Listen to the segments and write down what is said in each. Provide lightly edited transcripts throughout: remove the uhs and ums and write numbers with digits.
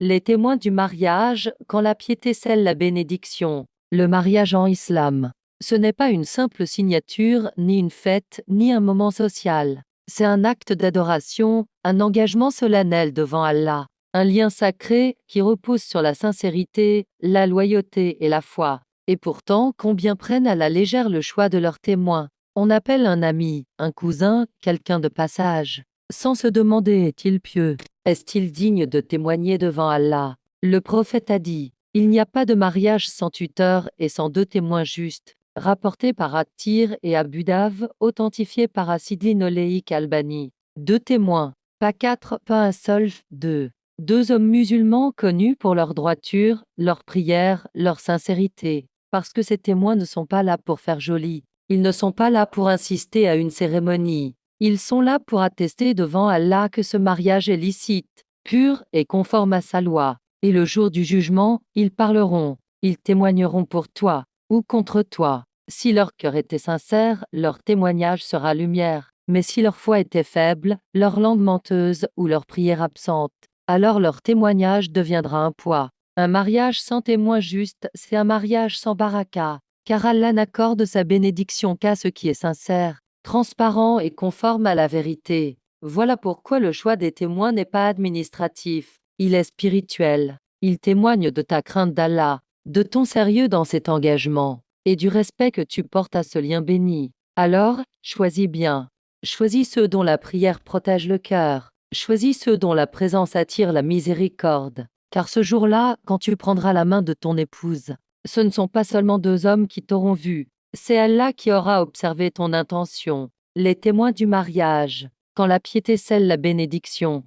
Les témoins du mariage, quand la piété scelle la bénédiction. Le mariage en islam. Ce n'est pas une simple signature, ni une fête, ni un moment social. C'est un acte d'adoration, un engagement solennel devant Allah. Un lien sacré qui repose sur la sincérité, la loyauté et la foi. Et pourtant, combien prennent à la légère le choix de leurs témoins. On appelle un ami, un cousin, quelqu'un de passage. Sans se demander est-il pieux, est-il digne de témoigner devant Allah. Le prophète a dit, il n'y a pas de mariage sans tuteur et sans deux témoins justes. Rapporté par At-Tir et Abu Dav, authentifié par Asidine Oleik Albani. Deux témoins, pas quatre, pas un seul, deux. Deux hommes musulmans connus pour leur droiture, leur prière, leur sincérité. Parce que ces témoins ne sont pas là pour faire joli. Ils ne sont pas là pour insister à une cérémonie. Ils sont là pour attester devant Allah que ce mariage est licite, pur et conforme à sa loi. Et le jour du jugement, ils parleront, ils témoigneront pour toi ou contre toi. Si leur cœur était sincère, leur témoignage sera lumière. Mais si leur foi était faible, leur langue menteuse ou leur prière absente, alors leur témoignage deviendra un poids. Un mariage sans témoin juste, c'est un mariage sans baraka, car Allah n'accorde sa bénédiction qu'à ce qui est sincère, transparent et conforme à la vérité. Voilà pourquoi le choix des témoins n'est pas administratif, il est spirituel. Il témoigne de ta crainte d'Allah, de ton sérieux dans cet engagement, et du respect que tu portes à ce lien béni. Alors, choisis bien. Choisis ceux dont la prière protège le cœur. Choisis ceux dont la présence attire la miséricorde. Car ce jour-là, quand tu prendras la main de ton épouse, ce ne sont pas seulement deux hommes qui t'auront vu, c'est Allah qui aura observé ton intention. Les témoins du mariage, quand la piété scelle la bénédiction.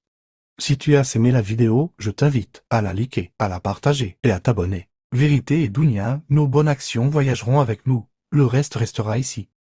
Si tu as aimé la vidéo, je t'invite à la liker, à la partager et à t'abonner. Vérité et Dounia, nos bonnes actions voyageront avec nous. Le reste restera ici.